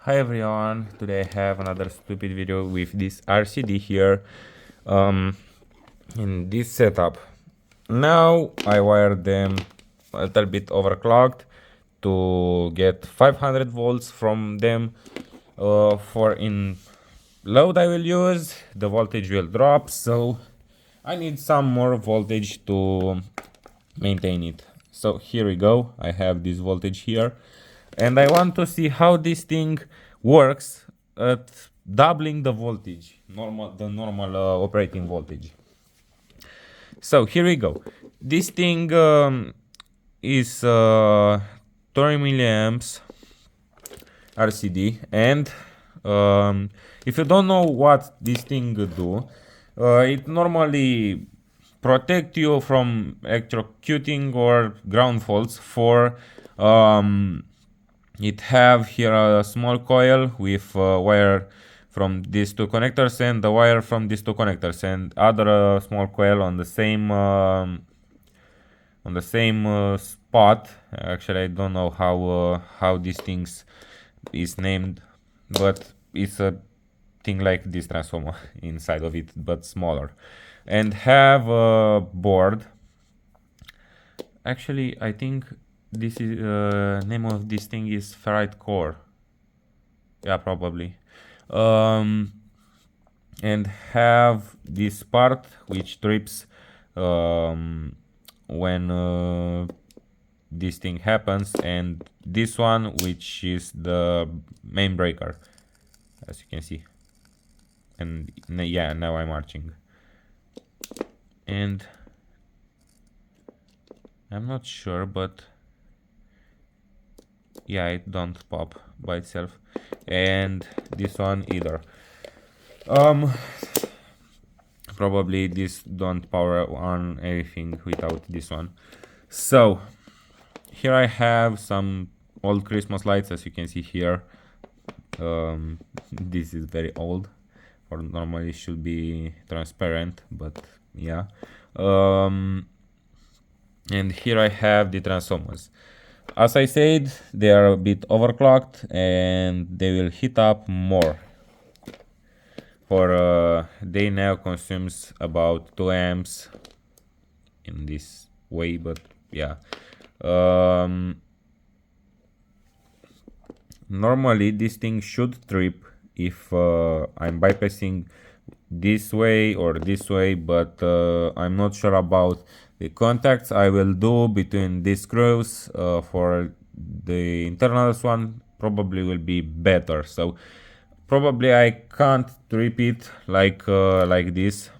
Hi everyone, today I have another stupid video with this RCD here in this setup. Now I wired them a little bit overclocked to get 500 volts from them. For in load I will use, the voltage will drop, so I need some more voltage to maintain it. So here we go, I have this voltage here and I want to see how this thing works at doubling the voltage, the normal operating voltage. So here we go. This thing is 30 milliamps RCD, and if you don't know what this thing do, it normally protect you from electrocuting or ground faults. For it have here a small coil with wire from these two connectors and the wire from these two connectors, and other small coil on the same spot. Actually, I don't know how these things is named, but it's a thing like this transformer inside of it, but smaller, and have a board. Actually, I think this is name of this thing is ferrite core. Yeah, probably. And have this part which trips when this thing happens, and this one which is the main breaker, as you can see. And yeah, now I'm marching, and I'm not sure, but yeah, it don't pop by itself, and this one either. Probably this don't power on anything without this one. So here I have some old Christmas lights, as you can see here. This is very old, or normally should be transparent, but yeah. And here I have the transformers. As I said, they are a bit overclocked and they will heat up more. For they now consumes about 2 amps in this way, but yeah. Normally this thing should trip if I'm bypassing this way or this way, but I'm not sure about the contacts I will do between these screws. For the internals one probably will be better, so probably I can't trip it like this.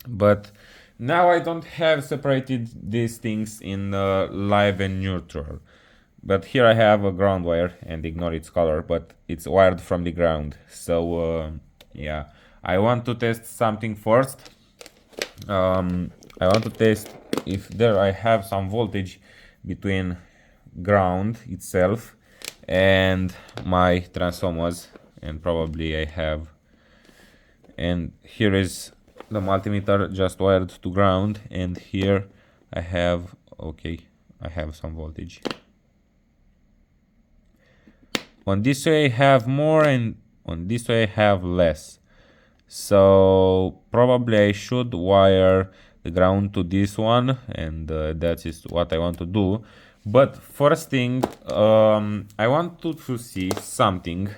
But now I don't have separated these things in live and neutral. But here I have a ground wire, and ignore its color, but it's wired from the ground. So yeah, I want to test something first. I want to test if there I have some voltage between ground itself and my transformers, and probably I have. And here is the multimeter just wired to ground, and here I have, okay, I have some voltage. On this way I have more, and on this way I have less. So probably I should wire the ground to this one, and that is what I want to do. But first thing, I want to see something.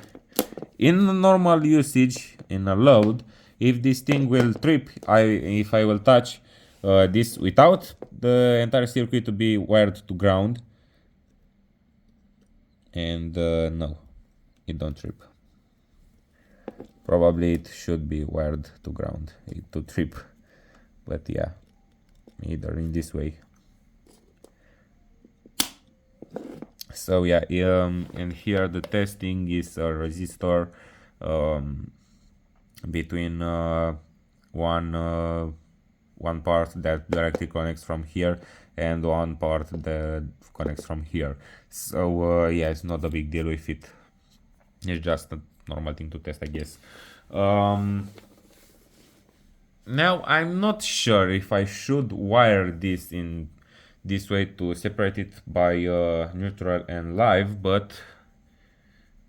In normal usage, in a load, if this thing will trip, if I will touch this without the entire circuit to be wired to ground, and no, it don't trip. Probably it should be wired to ground to trip, but yeah, either in this way. So yeah, and here the testing is a resistor between one part that directly connects from here and one part that connects from here. So yeah, it's not a big deal with it. It's just a normal thing to test, I guess. Now I'm not sure if I should wire this in this way to separate it by neutral and live, but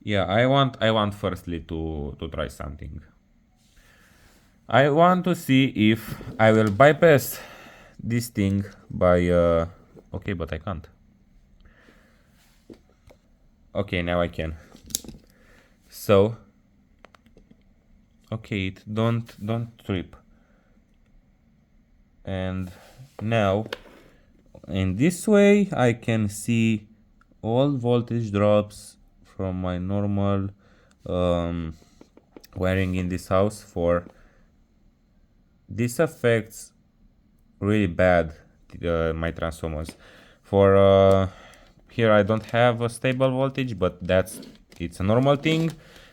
Yeah, I want firstly to try something. I want to see if I will bypass this thing by okay, but I can't. Okay, now I can. So okay, it don't trip. And now in this way I can see all voltage drops from my normal um, wiring in this house. For this affects really bad my transformers. For here I don't have a stable voltage, but it's a normal thing.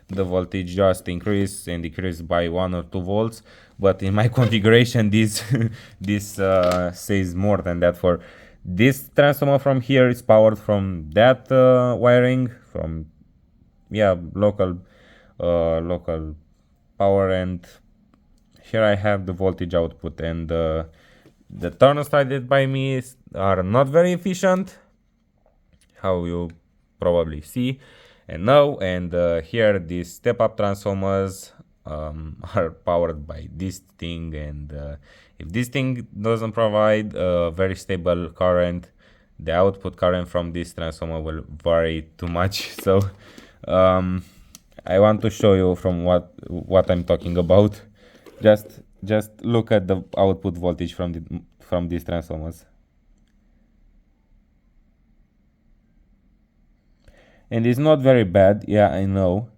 The voltage just increase and decrease by 1 or 2 volts, but in my configuration this this says more than that. For this transformer from here is powered from that wiring from, yeah, local power, and here I have the voltage output, and the turns started by me are not very efficient, how you probably see and know. And here these step up transformers are powered by this thing, and if this thing doesn't provide a very stable current, the output current from this transformer will vary too much. So um, I want to show you from what I'm talking about. Just look at the output voltage from these transformers. And it's not very bad, yeah, I know.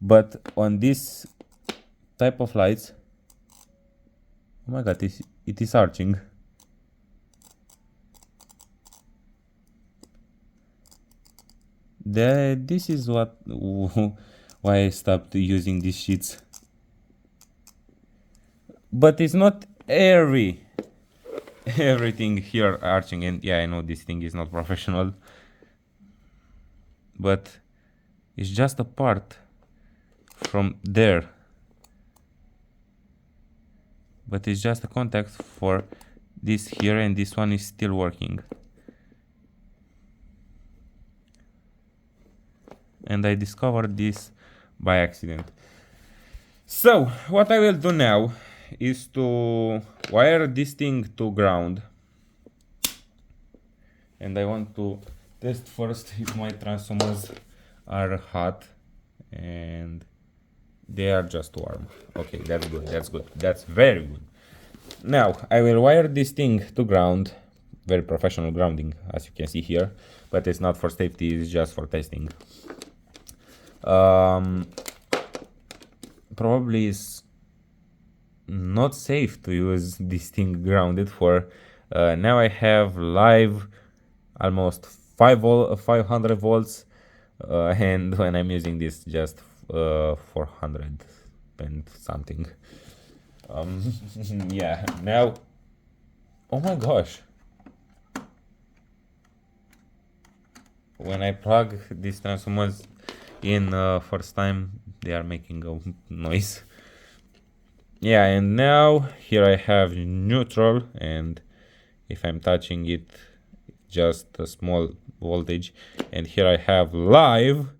But on this type of lights, oh my god, it is arching. This is what why I stopped using these sheets. But it's not everything here arching, and yeah, I know this thing is not professional, but it's just a part from there. But it's just a contact for this here, and this one is still working. And I discovered this by accident. So what I will do now is to wire this thing to ground, and I want to test first if my transformers are hot, and they are just warm. Okay, that's good, that's very good. Now I will wire this thing to ground, very professional grounding as you can see here, but it's not for safety, it's just for testing. Probably is not safe to use this thing grounded. For now I have live almost 500 volts, and when I'm using this just 400 and something. Yeah, now, oh my gosh, when I plug these transformers in first time, they are making a noise. Yeah, and now here I have neutral, and if I'm touching it, just a small voltage, and here I have live,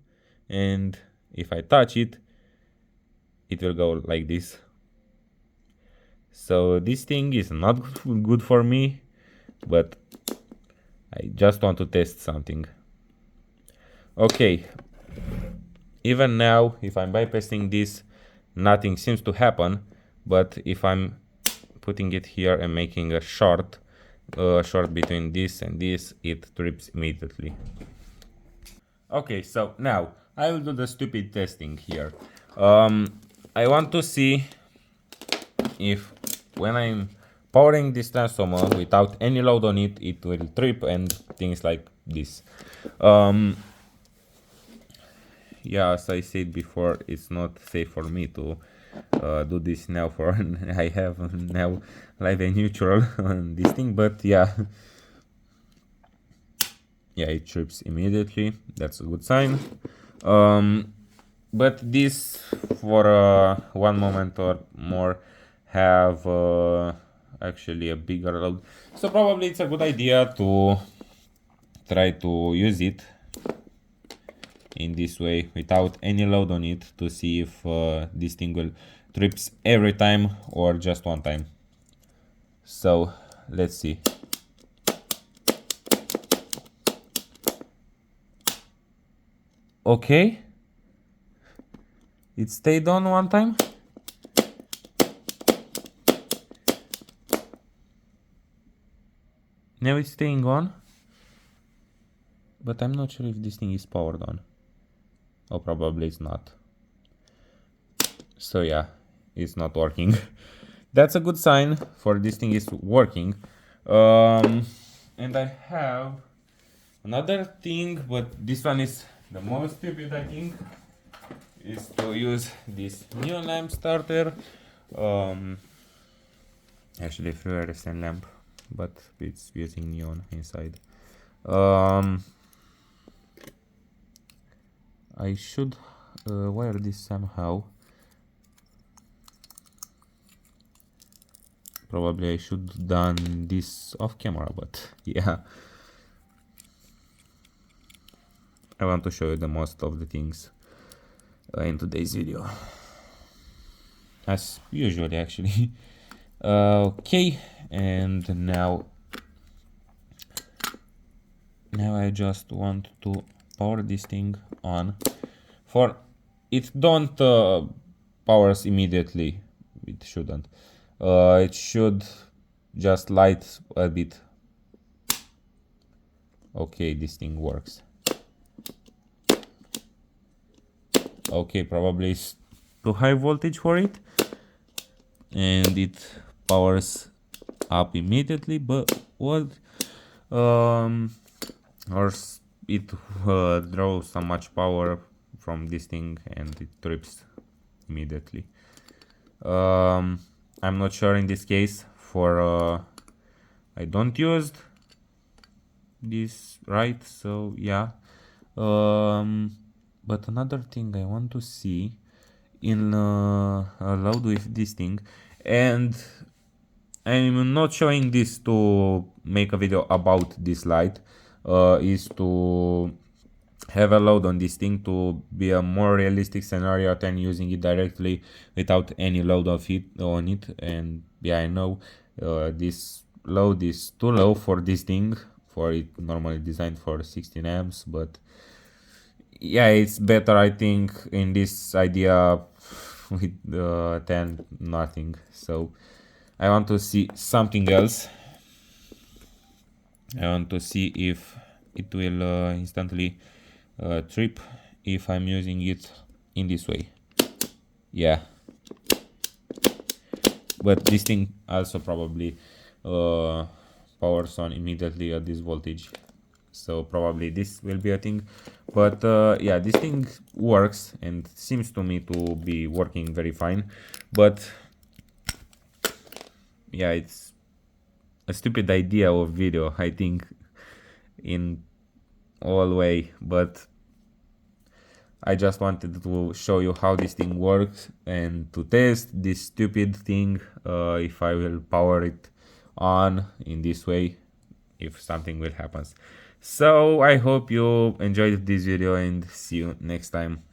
and if I touch it, it will go like this. So this thing is not good for me, but I just want to test something. Okay, even now if I'm bypassing this, nothing seems to happen, but if I'm putting it here and making a short between this and this, it trips immediately. Okay, so now I will do the stupid testing here. I want to see if when I'm powering this transformer without any load on it, it will trip and things like this. Yeah, as I said before, it's not safe for me to do this now. For I have now live and neutral on this thing, but yeah, it trips immediately. That's a good sign. But this, for one moment or more, have actually a bigger load, so probably it's a good idea to try to use it. in this way without any load on it to see if this thing will trips every time or just one time. So let's see. Okay, it stayed on one time. Now it's staying on, but I'm not sure if this thing is powered on. Oh, probably it's not. So yeah, it's not working. That's a good sign for this thing is working. And I have another thing, but this one is the most stupid, I think, is to use this neon lamp starter. Actually fluorescent lamp, but it's using neon inside. I should wire this somehow. Probably I should done this off camera, but yeah. I want to show you the most of the things in today's video. As usually, actually. Okay, and now I just want to power this thing on. For it don't powers immediately. It shouldn't. It should just light a bit. Okay, this thing works. Okay, probably it's too high voltage for it, and it powers up immediately. But what? Or it draws so much power from this thing and it trips immediately. I'm not sure in this case. For I don't use this right, so yeah. But another thing I want to see in load with this thing, and I'm not showing this to make a video about this light, is to have a load on this thing to be a more realistic scenario than using it directly without any load of it on it. And yeah, I know this load is too low for this thing, for it normally designed for 16 amps, but yeah, it's better I think in this idea with 10 nothing. So I want to see something else. I want to see if it will instantly trip if I'm using it in this way. Yeah, but this thing also probably powers on immediately at this voltage, so probably this will be a thing. But yeah, this thing works and seems to me to be working very fine. But yeah, it's a stupid idea of video, I think, in all way, but I just wanted to show you how this thing works and to test this stupid thing, if I will power it on in this way, if something will happen. So I hope you enjoyed this video and see you next time.